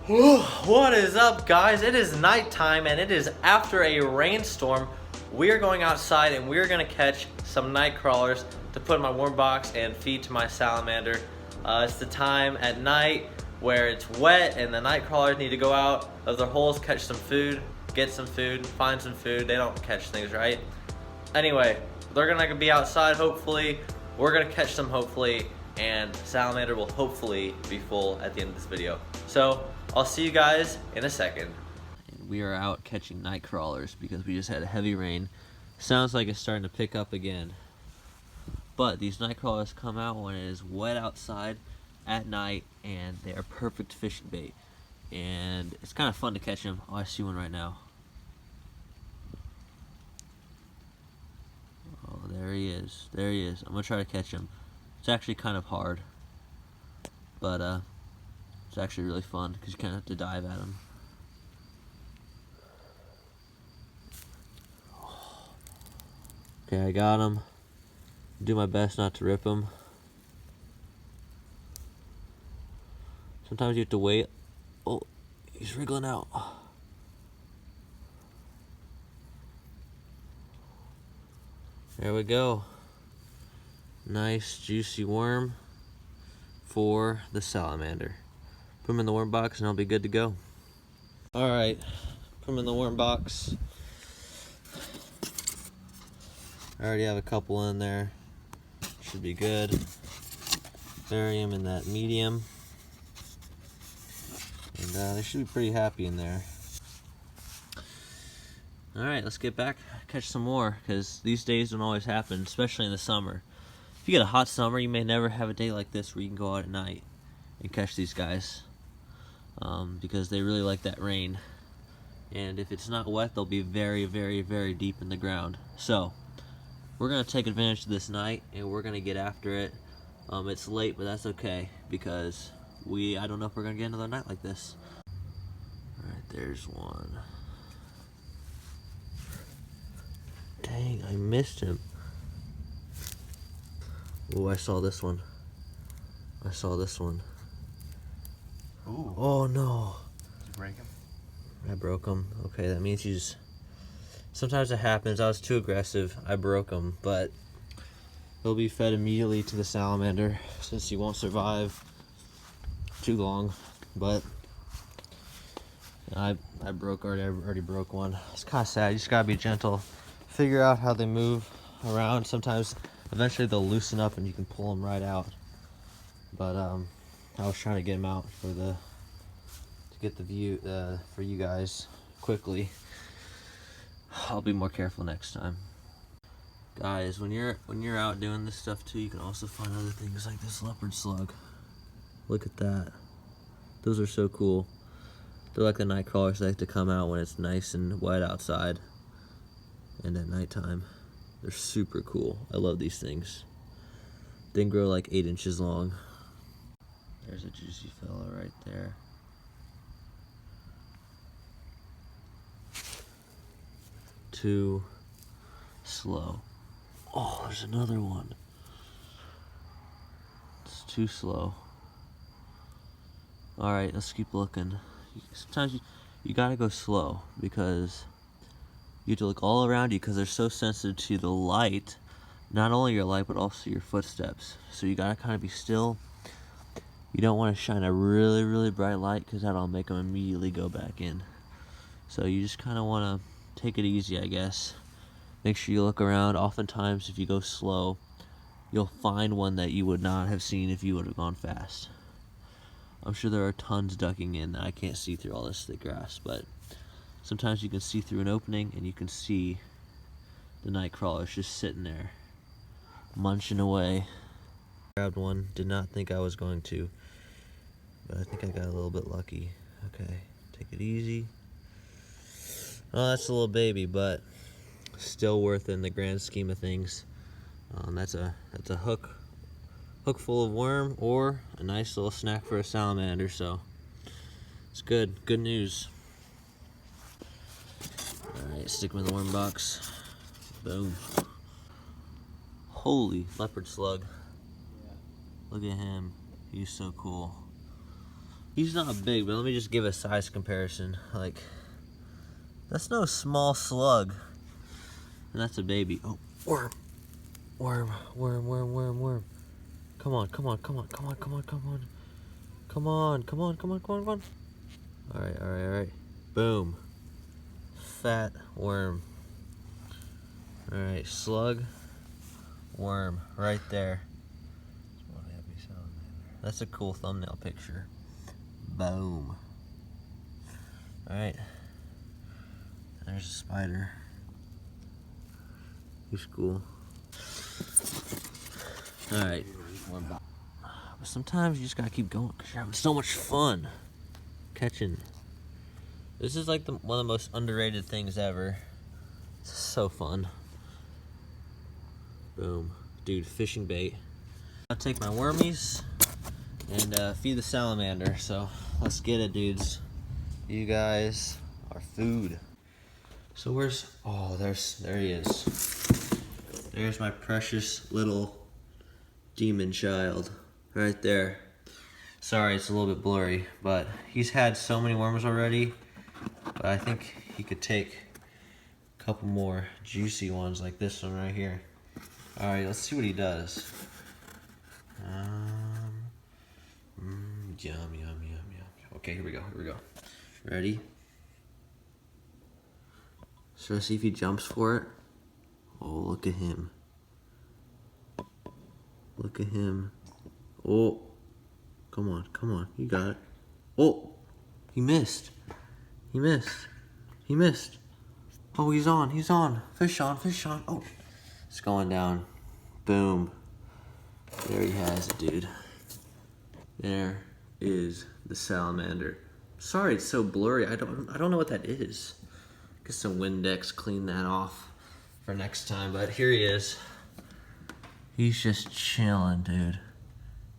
What is up, guys? It is nighttime and it is after a rainstorm. We are going outside and we're gonna catch some night crawlers to put in my warm box and feed to my salamander. It's the time at night where it's wet and the night crawlers need to go out of their holes, catch some food, get some food, find some food. They don't catch things, right? Anyway, they're gonna be outside hopefully. We're gonna catch them hopefully, and salamander will hopefully be full at the end of this video. So I'll see you guys in a second. We are out catching night crawlers because we just had a heavy rain. Sounds like it's starting to pick up again. But these night crawlers come out when it is wet outside at night, and they are perfect fishing bait. And it's kind of fun to catch them. Oh, I see one right now. Oh, there he is. There he is. I'm gonna try to catch him. It's actually kind of hard, but it's actually really fun because you kind of have to dive at them. Okay, I got him. Do my best not to rip him. Sometimes you have to wait. Oh, he's wriggling out. There we go. Nice juicy worm for the salamander. Put him in the worm box and I'll be good to go. Alright, put him in the worm box. I already have a couple in there. Should be good. Bury him in that medium. And they should be pretty happy in there. Alright, let's get back, catch some more, because these days don't always happen, especially in the summer. If you get a hot summer, you may never have a day like this where you can go out at night and catch these guys. Because they really like that rain. And if it's not wet, they'll be very, very, very deep in the ground. So, we're going to take advantage of this night, and we're going to get after it. It's late, but that's okay, because I don't know if we're going to get another night like this. Alright, there's one. Dang, I missed him. Oh, I saw this one. I saw this one. Ooh. Oh no. Did you break him? I broke him. Okay, that means he's... Sometimes it happens. I was too aggressive. I broke him, but he'll be fed immediately to the salamander since he won't survive too long. But I already broke one. It's kind of sad. You just gotta be gentle. Figure out how they move around. Sometimes eventually they'll loosen up and you can pull them right out. But I was trying to get them out to get the view for you guys quickly. I'll be more careful next time. Guys, when you're out doing this stuff too, you can also find other things like this leopard slug. Look at that. Those are so cool. They're like the night crawlers. They like to come out when it's nice and wet outside. And at nighttime, they're super cool. I love these things. They can grow like 8 inches long. There's a juicy fella right there. Too slow. Oh, there's another one. It's too slow. Alright, let's keep looking. Sometimes you gotta go slow because you have to look all around you because they're so sensitive to the light. Not only your light, but also your footsteps. So you gotta kind of be still. You don't want to shine a really, really bright light because that'll make them immediately go back in. So you just kind of want to take it easy, I guess. Make sure you look around. Oftentimes, if you go slow, you'll find one that you would not have seen if you would have gone fast. I'm sure there are tons ducking in that I can't see through all this thick grass, but sometimes you can see through an opening and you can see the night crawlers just sitting there, munching away. Grabbed one, did not think I was going to, but I think I got a little bit lucky. Okay, take it easy. Oh, that's a little baby, but still worth it in the grand scheme of things. That's a hook full of worm or a nice little snack for a salamander, so it's good news. Alright, stick them in the worm box. Boom. Holy leopard slug. Look at him. He's so cool. He's not big, but let me just give a size comparison. Like, that's no small slug. And that's a baby. Oh, worm. Worm, worm, worm, worm, worm. Come on, come on, come on, come on, come on, come on. Come on, come on, come on, come on, come on. Alright, alright, alright. Boom. Fat worm. Alright, slug, worm, right there. That's a cool thumbnail picture. Boom. Alright. There's a spider. He's cool. Alright. But sometimes you just gotta keep going because you're having so much fun catching. This is like one of the most underrated things ever. It's so fun. Boom. Dude, fishing bait. I'll take my wormies and feed the salamander. So let's get it, dudes. You guys are food. So where's, oh, there he is. There's my precious little demon child right there. Sorry, it's a little bit blurry, but he's had so many worms already, but I think he could take a couple more juicy ones like this one right here. All right, let's see what he does. Yum, yum, yum, yum. Okay, here we go, here we go. Ready? So let's see if he jumps for it. Oh, look at him. Look at him. Oh, come on, come on, you got it. Oh, he missed. He missed. He missed. Oh, he's on, he's on. Fish on, fish on. Oh, it's going down. Boom. There he has it, dude. There is the salamander. Sorry, it's so blurry. I don't know what that is. Get some Windex, clean that off for next time. But here he is. He's just chilling, dude.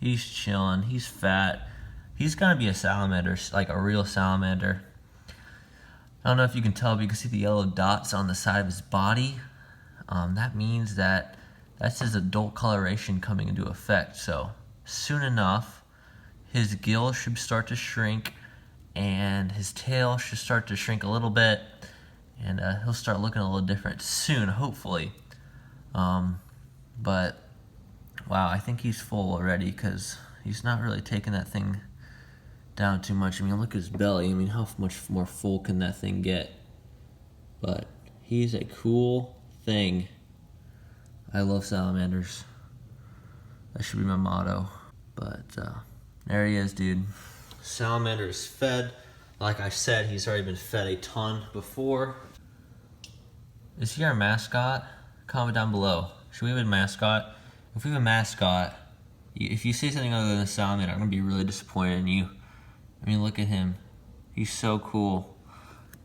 He's chilling. He's fat. He's gonna be a salamander, like a real salamander. I don't know if you can tell, but you can see the yellow dots on the side of his body. That means that that's his adult coloration coming into effect. So soon enough, his gills should start to shrink and his tail should start to shrink a little bit, and he'll start looking a little different soon, hopefully. But wow, I think he's full already because he's not really taking that thing down too much. I mean, look at his belly. I mean, how much more full can that thing get? But he's a cool thing. I love salamanders. That should be my motto. But there he is, dude. Salamander is fed. Like I said, he's already been fed a ton before. Is he our mascot? Comment down below. Should we have a mascot? If we have a mascot, if you say something other than a salamander, I'm gonna be really disappointed in you. I mean, look at him. He's so cool.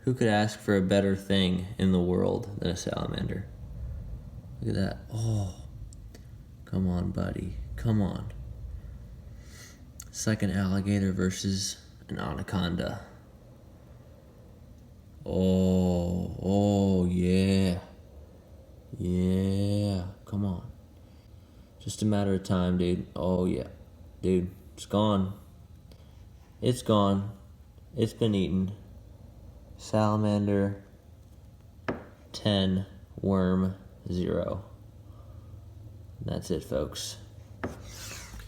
Who could ask for a better thing in the world than a salamander? Look at that. Oh, come on, buddy. Come on. It's like an alligator versus an anaconda. Oh, yeah. Yeah, come on. Just a matter of time, dude. Oh, yeah. Dude, it's gone. It's gone. It's been eaten. Salamander, 10, worm, 0. That's it, folks.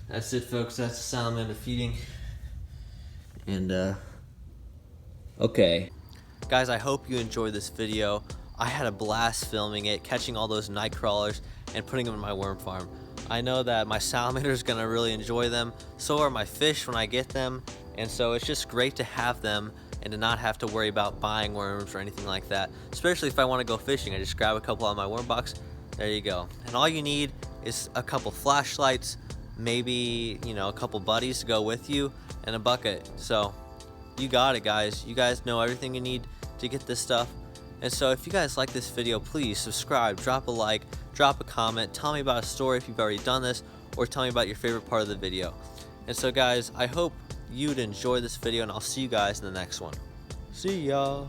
That's it, folks. That's the salamander feeding. And, okay. Guys, I hope you enjoyed this video. I had a blast filming it, catching all those night crawlers and putting them in my worm farm. I know that my salamander is gonna really enjoy them. So are my fish when I get them. And so it's just great to have them and to not have to worry about buying worms or anything like that. Especially if I wanna go fishing, I just grab a couple out of my worm box. There you go. And all you need is a couple flashlights, maybe, you know, a couple buddies to go with you, and a bucket. So you got it, guys. You guys know everything you need to get this stuff. And so if you guys like this video, please subscribe, drop a like, drop a comment, tell me about a story if you've already done this, or tell me about your favorite part of the video. And so guys, I hope you'd enjoy this video, and I'll see you guys in the next one. See ya!